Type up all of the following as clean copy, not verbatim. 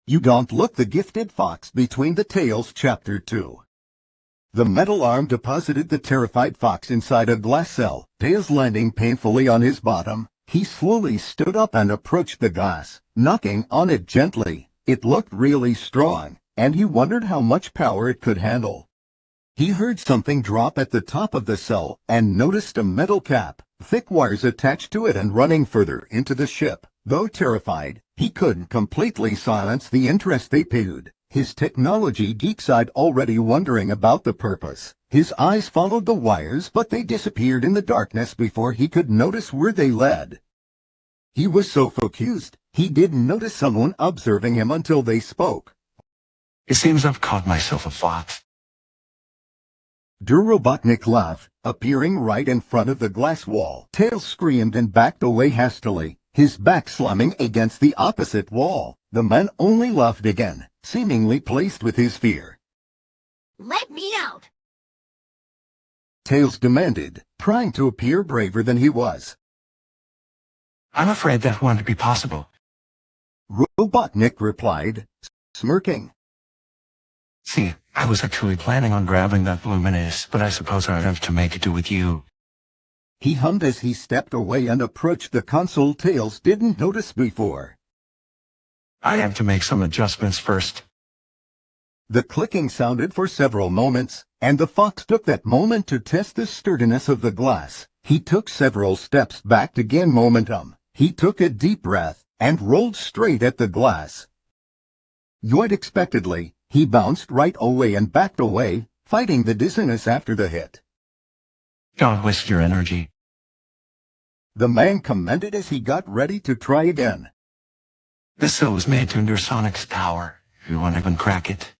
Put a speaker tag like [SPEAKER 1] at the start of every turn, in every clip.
[SPEAKER 1] You Don't Look the Gifted Fox Between the Tails Chapter 2. The metal arm deposited the terrified fox inside a glass cell, Tails landing painfully on his bottom. He slowly stood up and approached the glass, knocking on it gently. It looked really strong, and he wondered how much power it could handle. He heard something drop at the top of the cell and noticed a metal cap, thick wires attached to it and running further into the ship. Though terrified, he couldn't completely silence the interest they paid. His technology geek side already wondering about the purpose. His eyes followed the wires, but they disappeared in the darkness before he could notice where they led. He was so focused, he didn't notice someone observing him until they spoke.
[SPEAKER 2] It seems I've caught myself a fox.
[SPEAKER 1] Robotnik laughed, appearing right in front of the glass wall. Tails screamed and backed away hastily, his back slamming against the opposite wall. The man only laughed again, seemingly pleased with his fear.
[SPEAKER 3] Let me out!
[SPEAKER 1] Tails demanded, trying to appear braver than he was.
[SPEAKER 2] I'm afraid that won't be possible.
[SPEAKER 1] Robotnik replied, smirking.
[SPEAKER 2] See, I was actually planning on grabbing that Luminous, but I suppose I'd have to make it do with you.
[SPEAKER 1] He hummed as he stepped away and approached the console Tails didn't notice before.
[SPEAKER 2] I have to make some adjustments first.
[SPEAKER 1] The clicking sounded for several moments, and the fox took that moment to test the sturdiness of the glass. He took several steps back to gain momentum. He took a deep breath and rolled straight at the glass. Quite expectedly, he bounced right away and backed away, fighting the dizziness after the hit.
[SPEAKER 2] Don't waste your energy.
[SPEAKER 1] The man commented as he got ready to try again.
[SPEAKER 2] This cell was made to endure Sonic's power. You won't even crack it.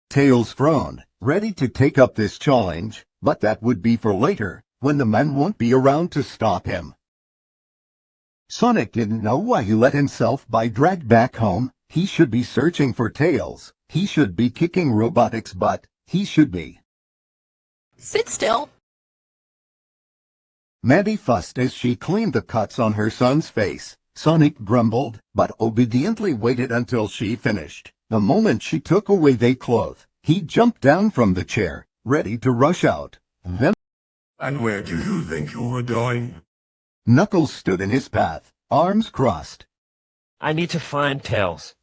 [SPEAKER 1] Tails frowned, ready to take up this challenge, but that would be for later, when the man won't be around to stop him. Sonic didn't know why he let himself be dragged back home. He should be searching for Tails. He should be kicking Robotnik's butt. He should be.
[SPEAKER 3] Sit still.
[SPEAKER 1] Maddie fussed as she cleaned the cuts on her son's face. Sonic grumbled, but obediently waited until she finished. The moment she took away their clothes, he jumped down from the chair, ready to rush out. Then,
[SPEAKER 4] And where do you think you were going?
[SPEAKER 1] Knuckles stood in his path, arms crossed.
[SPEAKER 5] I need to find Tails.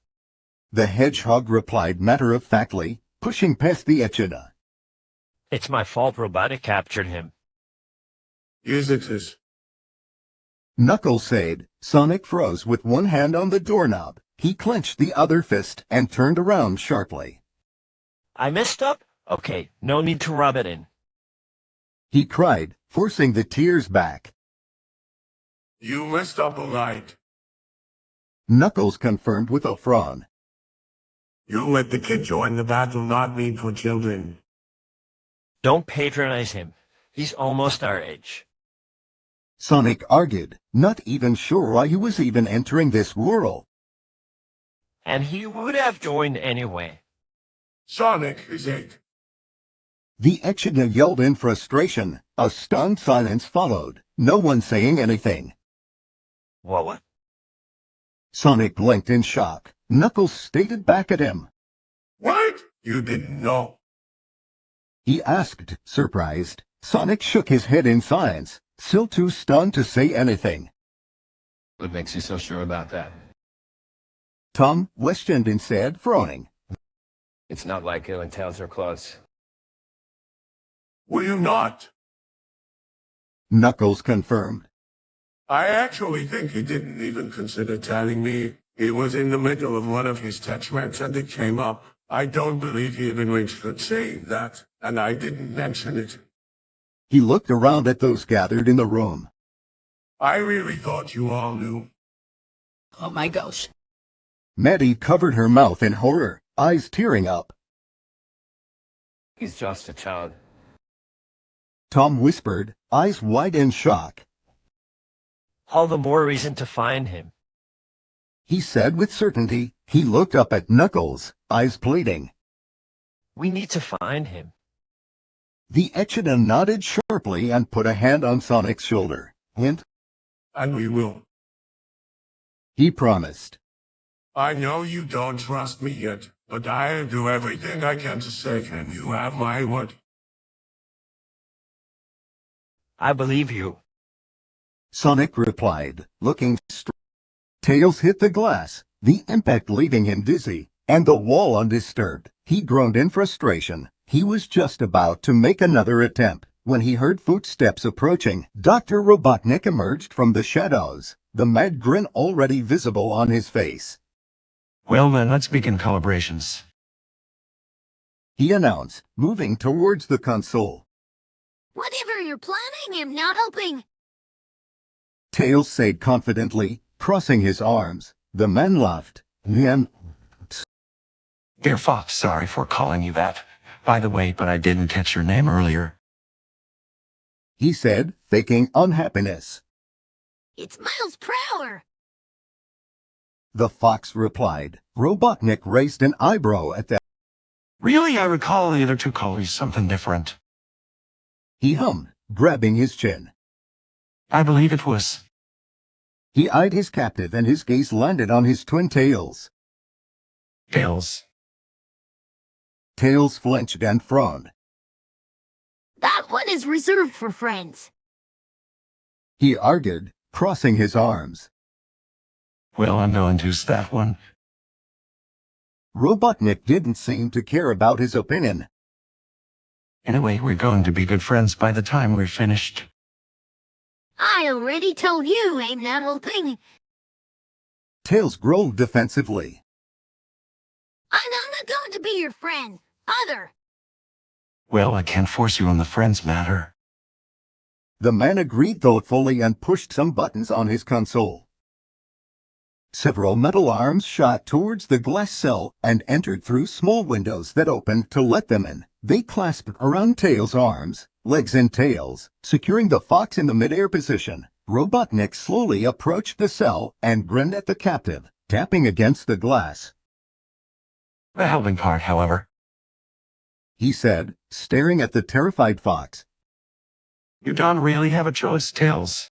[SPEAKER 1] The hedgehog replied matter-of-factly, pushing past the Echidna.
[SPEAKER 5] It's my fault Robotnik captured him.
[SPEAKER 4] Yes, it is.
[SPEAKER 1] Knuckles said. Sonic froze with one hand on the doorknob. He clenched the other fist and turned around sharply.
[SPEAKER 5] I messed up? Okay, no need to rub it in.
[SPEAKER 1] He cried, forcing the tears back.
[SPEAKER 4] You messed up all right.
[SPEAKER 1] Knuckles confirmed with a frown.
[SPEAKER 4] You let the kid join the battle not made for children.
[SPEAKER 5] Don't patronize him. He's almost our age.
[SPEAKER 1] Sonic argued, not even sure why he was even entering this world.
[SPEAKER 5] And he would have joined anyway.
[SPEAKER 4] Sonic is 8.
[SPEAKER 1] The Echidna yelled in frustration. A stunned silence followed, no one saying anything.
[SPEAKER 5] What?
[SPEAKER 1] Sonic blinked in shock. Knuckles stared back at him.
[SPEAKER 4] What? You didn't know?
[SPEAKER 1] He asked, surprised. Sonic shook his head in silence, still too stunned to say anything.
[SPEAKER 6] What makes you so sure about that?
[SPEAKER 1] Tom questioned instead, frowning.
[SPEAKER 6] It's not like you and Tails are close.
[SPEAKER 4] Were you not?
[SPEAKER 1] Knuckles confirmed.
[SPEAKER 4] I actually think he didn't even consider telling me. He was in the middle of one of his attachments and it came up. I don't believe he even reached saying that, and I didn't mention it.
[SPEAKER 1] He looked around at those gathered in the room.
[SPEAKER 4] I really thought you all knew.
[SPEAKER 3] Oh my gosh.
[SPEAKER 1] Maddie covered her mouth in horror, eyes tearing up.
[SPEAKER 6] He's just a child.
[SPEAKER 1] Tom whispered, eyes wide in shock.
[SPEAKER 5] All the more reason to find him.
[SPEAKER 1] He said with certainty. He looked up at Knuckles, eyes pleading.
[SPEAKER 5] We need to find him.
[SPEAKER 1] The Echidna nodded sharply and put a hand on Sonic's shoulder. Hint?
[SPEAKER 4] And we will.
[SPEAKER 1] He promised.
[SPEAKER 4] I know you don't trust me yet, but I'll do everything I can to save him. You have my word.
[SPEAKER 5] I believe you.
[SPEAKER 1] Sonic replied, looking straight. Tails hit the glass, the impact leaving him dizzy, and the wall undisturbed. He groaned in frustration. He was just about to make another attempt when he heard footsteps approaching. Dr. Robotnik emerged from the shadows, the mad grin already visible on his face.
[SPEAKER 2] Well then, let's begin calibrations.
[SPEAKER 1] He announced, moving towards the console.
[SPEAKER 3] Whatever you're planning, I'm not helping.
[SPEAKER 1] Tails said confidently, crossing his arms. The man laughed.
[SPEAKER 2] Dear Fox, sorry for calling you that. By the way, but I didn't catch your name earlier.
[SPEAKER 1] He said, faking unhappiness.
[SPEAKER 3] It's Miles Prower.
[SPEAKER 1] The fox replied. Robotnik raised an eyebrow at that.
[SPEAKER 2] Really, I recall the other two call you something different.
[SPEAKER 1] He hummed, grabbing his chin.
[SPEAKER 2] I believe it was.
[SPEAKER 1] He eyed his captive and his gaze landed on his twin tails.
[SPEAKER 2] Tails.
[SPEAKER 1] Tails flinched and frowned.
[SPEAKER 3] That one is reserved for friends.
[SPEAKER 1] He argued, crossing his arms.
[SPEAKER 2] Well, I'm going to use that one.
[SPEAKER 1] Robotnik didn't seem to care about his opinion.
[SPEAKER 2] Anyway, we're going to be good friends by the time we're finished.
[SPEAKER 3] I already told you I'm not helping.
[SPEAKER 1] Tails growled defensively.
[SPEAKER 3] I'm not going to be your friend, either.
[SPEAKER 2] Well, I can't force you on the friends matter.
[SPEAKER 1] The man agreed thoughtfully and pushed some buttons on his console. Several metal arms shot towards the glass cell and entered through small windows that opened to let them in. They clasped around Tails' arms, legs and tails, securing the fox in the mid-air position. Robotnik slowly approached the cell and grinned at the captive, tapping against the glass.
[SPEAKER 2] The helping part, however.
[SPEAKER 1] He said, staring at the terrified fox.
[SPEAKER 2] You don't really have a choice, Tails.